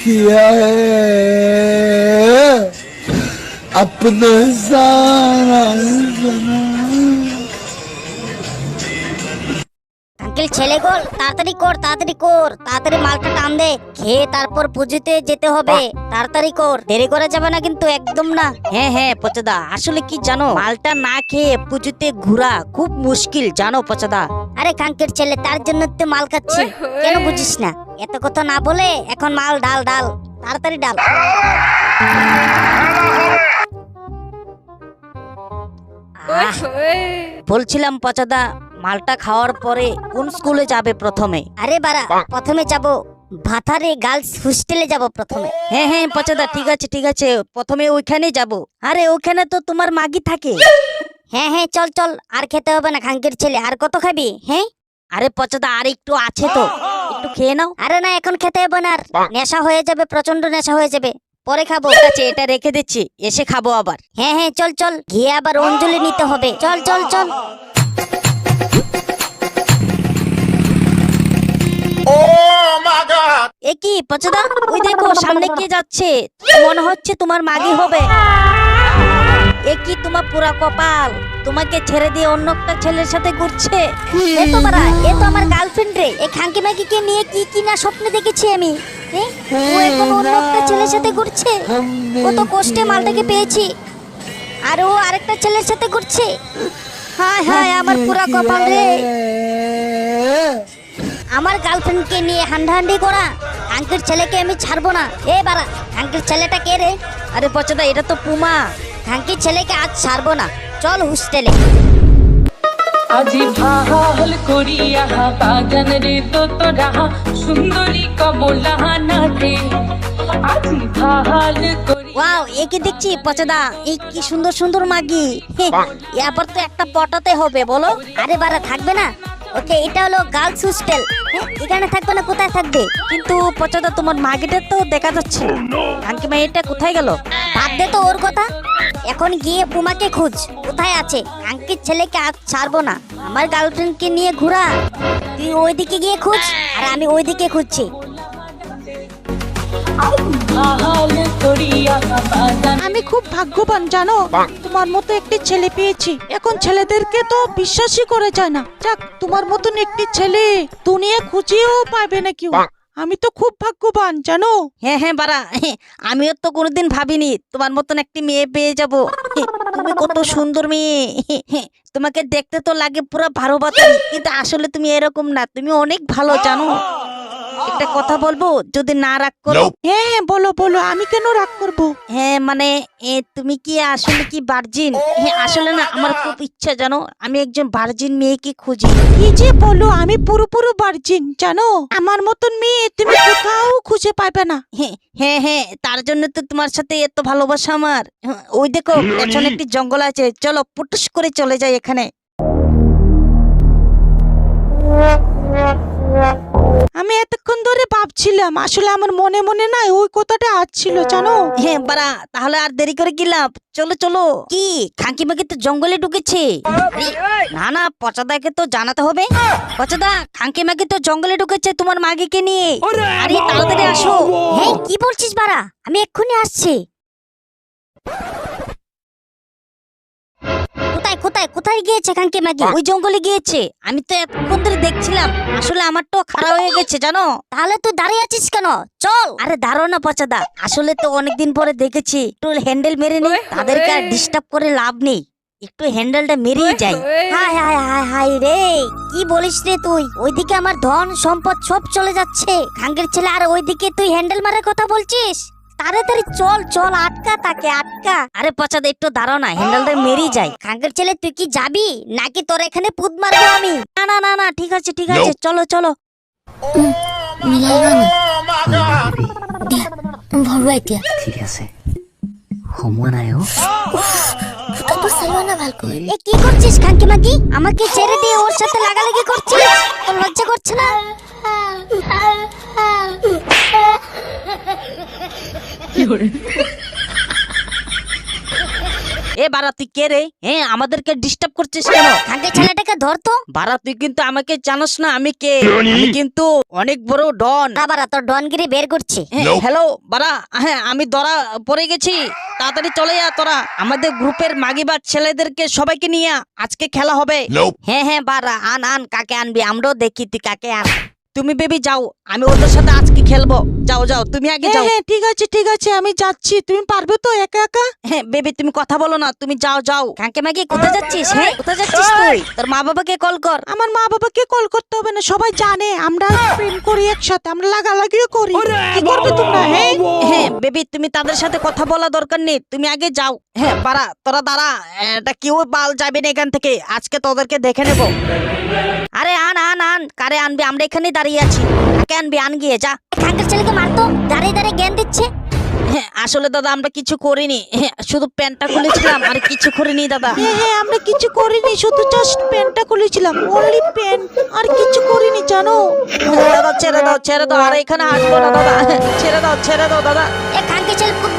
किया है अपना सारा আঙ্কেল ছেলে গোল তাড়াতাড়ি কর তাড়াতাড়ি মালটা টান দে খেয়ে তারপর পুজোতে যেতে হবে তাড়াতাড়ি কর দেরি করা যাবে না কিন্তু একদম না। হ্যাঁ হ্যাঁ পচাদা, আসলে কি জানো, মালটা না খেয়ে পুজোতে ঘোরা খুব মুশকিল জানো পচাদা। আরে কাঙ্কের ছেলে, তার জন্য তো মাল খাচ্ছি, কেন বুঝিস না? এত কথা না বলে এখন মাল ডাল তাড়াতাড়ি ডাল। বলছিলাম পচাদা, মালটা খাওয়ার পরে কোন স্কুলে যাবে প্রথমে? আরে বাড়া, প্রথমে যাব ভাতারে গার্লস হোস্টেলে যাব প্রথমে। হ্যাঁ হ্যাঁ পচাদা, ঠিক আছে প্রথমে ওইখানে যাব। আরে ওখানে তো তোমার মাগি থাকে। হ্যাঁ চল আর খেতে হবে না খাঙ্কের ছেলে, আর কত খাবি? হ্যাঁ আরে পচাদা আর একটু আছে তো, একটু খেয়ে নাও। আরে না, এখন খেতে হবে না, আর নেশা হয়ে যাবে, প্রচন্ড নেশা হয়ে যাবে, পরে খাবো। ঠিক আছে, এটা রেখে দিচ্ছি, এসে খাবো আবার। হ্যাঁ চল গিয়ে আবার অঞ্জলি নিতে হবে, চল। এ কি পচাদা, ওই দেখো সামনে কে যাচ্ছে, মনে হচ্ছে তোমার মাগি হবে। এ কি তোমার পুরা কপাল, তোমাকে ছেড়ে দিয়ে অন্য একটা ছেলের সাথে ঘুরছে। এ তো আমার গার্লফ্রেন্ড রে। এই খাঙ্কি মাগিকে নিয়ে কি না স্বপ্নে দেখেছি আমি। ও এখন অন্য একটা ছেলের সাথে ঘুরছে, কত কষ্টে মালটাকে পেয়েছি, আর ও আরেকটা ছেলের সাথে ঘুরছে। হায় আমার পুরা কপাল রে। আমার গার্লফ্রেন্ডকে নিয়ে হান্ডাহান্ডি করা আঙ্কেল ছেলেকে আমি ছাড়বো না। এ বাড়া, আঙ্কেল ছেলেটা কে রে? আরে পচাদা, এটা তো পুমা। খাঙ্কি ছেলেকে আজ ছাড়বো না, চল হোস্টেলে। আজি ভাল করিয়া বাগান রে তোরা সুন্দরী কমলা নাথে, আজি ভাল করি। ওয়াও, এ কি দেখছি পচাদা, এই কি সুন্দর সুন্দর মাগি। এবার তো একটা পটাতে হবে বলো। আরে বাড়া, থাকবে না? ওকে, এটা হলো গার্লস হোস্টেল, এখানে থাকবে না, কোথায় থাকবে? কিন্তু পচাদা, তোমার মাগিটা তো দেখা যাচ্ছে না, আঙ্কি মাইটা কোথায় গেল? বাদ দে তো ওর কথা, এখন গিয়ে পুমাকে খুঁজ, কোথায় আছে। আঙ্কির ছেলেকে আজ ছাড়বো না, আমার গার্লফ্রেন্ডকে নিয়ে ঘোরা। তুই ওইদিকে গিয়ে খুঁজ, আর আমি ওইদিকে খুঁজছি। আমি খুব ভাগ্যবান জানো, তোমার মতো একটি ছেলে পেয়েছি। এখন ছেলেদেরকে তো বিশ্বাসই করে যায় না। যাক, তোমার মতন একটি ছেলে দুনিয়া খুঁজেও পাবে না কেউ। আমি তো খুব ভাগ্যবান জানো। হ্যাঁ বাড়া, আমিও তো কোনোদিন ভাবিনি তোমার মতন একটি মেয়ে পেয়ে যাব। তুমি কত সুন্দর মেয়ে, তোমাকে দেখতে তো লাগে পুরো ভালো বাতাস, কিন্তু আসলে তুমি এরকম না, তুমি অনেক ভালো জানো। একটা কথা বলবো, যদি না রাগ করো? হ্যাঁ বলো, আমি কেন রাগ করব? হ্যাঁ মানে, তুমি কি আসলে কি ভার্জিন? আসলে না, আমার খুব ইচ্ছা জানো, আমি একজন ভার্জিন মেয়েকে খুঁজি। কি যে বলো, আমি পুরোপুরি ভার্জিন জানো। আমার মতন মেয়ে তুমি কোথাও খুঁজে পাবে না। হ্যাঁ, তার জন্য তো তোমার সাথে এত ভালোবাসা আমার। ওই দেখো পেছনে একটি জঙ্গল আছে, চলো পুটুস করে চলে যাই এখানে। আমি এতক্ষণ ধরে ভাবছিলাম, আসলে আমার মনে না ওই কথাটা আসছিল জানো। হ্যাঁ বাড়া, তাহলে আর দেরি করে কি লাভ, চলো। কি খাঙ্কি মাকি তো জঙ্গলে ঢুকেছে? না পচাদাকে তো জানাতে হবে। পচাদা, খাঙ্কি মাকি তো জঙ্গলে ঢুকেছে তোমার মাগিকে নিয়ে। আরে তাড়াতাড়ি আসো। হ্যাঁ, কি বলছিস বাড়া? আমি এক্ষুনি আসছি। কোথায় গিয়েছে খাঙ্কি মাগি? ওই জঙ্গলে গিয়েছে, আমি তো এতক্ষণ ধরে দেখছিলাম। আসলে আমার তো খারাপ হয়ে গেছে জানো। তাহলে তুই দাঁড়িয়ে আছিস কেন? চল। আরে দাঁড়ো না পচাদা, আসলে তো অনেকদিন পরে দেখেছি, একটু হ্যান্ডেল মেরে নি, তাদেরকে আর ডিস্টার্ব করে লাভ নেই, একটু হ্যান্ডেলটা মেরেই যাই। হাই রে, কি বলিস রে তুই? ওইদিকে আমার ধন সম্পদ সব চলে যাচ্ছে খাঙ্গের ছেলে, আর ওইদিকে তুই হ্যান্ডেল মারার কথা বলছিস? তাড়াতাড়ি চল, আটকা তাকে, আটকা। আরে পচাদা, একটু দাঁড়াও না, হ্যান্ডেলটা মেরেই যাই। খাঙ্গের ছেলে, তুই কি যাবি নাকি তোর এখানে পুত মারবো আমি? না, ঠিক আছে, চলো। ঠিক আছে, সময় নাই। এ কি করছিস খাঙ্কি মাগি? আমাকে ছেড়ে দিয়ে ওর সাথে লাগালাগি করছিস? তোর লজ্জা করছে না? এ বাড়া তুই কে রে? হ্যাঁ আমাদেরকে ডিস্টার্ব করছিস কেন? খাঙ্কি ছেলেটাকে ধর তো। বাড়া তুই কিন্তু আমাকে জানোস না আমি কে? আমি কিন্তু অনেক বড় ডন। বাড়া তোর ডনগিরি বের করছি। হ্যালো বাড়া, হ্যাঁ আমি ধরা পড়ে গেছি, তাড়াতাড়ি চলে যা তোরা। আমাদের গ্রুপের মাগিবার ছেলেদেরকে সবাইকে নিয়ে আজকে খেলা হবে। হ্যাঁ হ্যাঁ বাড়া আন আন, কাকে আনবি আমরাও দেখি তুই কাকে আন। তুমি বেবি যাও, আমি ওদের সাথে আজকে খেলবো। যাও যাও তুমি আগে হ্যাঁ যাও। হ্যাঁ ঠিক আছে আমি যাচ্ছি। তুমি পারবে তো একা একা? হ্যাঁ বেবি তুমি কথা বলো না, তুমি যাও যাও। খাঙ্কি মাগি কোথায় যাচ্ছিস? হ্যাঁ কোথায় যাচ্ছিস তুই? তোর মা বাবাকে কল কর। আমার মা বাবাকে কল করতে হবে না, সবাই জানে আমরা প্রেম করি একসাথে, আমরা লাগালাগিও করি। কি করবে তোমরা? হ্যাঁ হ্যাঁ বেবি তুমি তাদের সাথে কথা বলা দরকার নেই, তুমি আগে যাও। হ্যাঁ বাড়া তোরা দাঁড়া, এটা কেউ বাল যাবে না এখান থেকে, আজকে তোদেরকে দেখে নেব। আরে আন আন আন, কারে আনবি? আমরা এখানেই দাঁড়িয়ে আছি। কাকে আনবি? আন গিয়ে যা। খাঙ্কির ছেলেকে মারতো, দাঁড়িয়ে দাঁড়িয়ে জ্ঞান দিচ্ছে। হ্যাঁ আসলে দাদা আমরা কিছু করিনি, হ্যাঁ শুধু প্যান্টটা খুলেছিলাম আর কিছু করিনি দাদা। হ্যাঁ আমরা কিছু করিনি, শুধু জাস্ট প্যান্টটা খুলেছিলাম, অনলি প্যান্ট, আর কিছু করিনি জানো। দাদা ছেড়ে দাও ছেড়ে দাও, আর এখানে আসবো না দাদা, ছেড়ে দাও দাদা। এ খাঙ্কি ছেলে খুব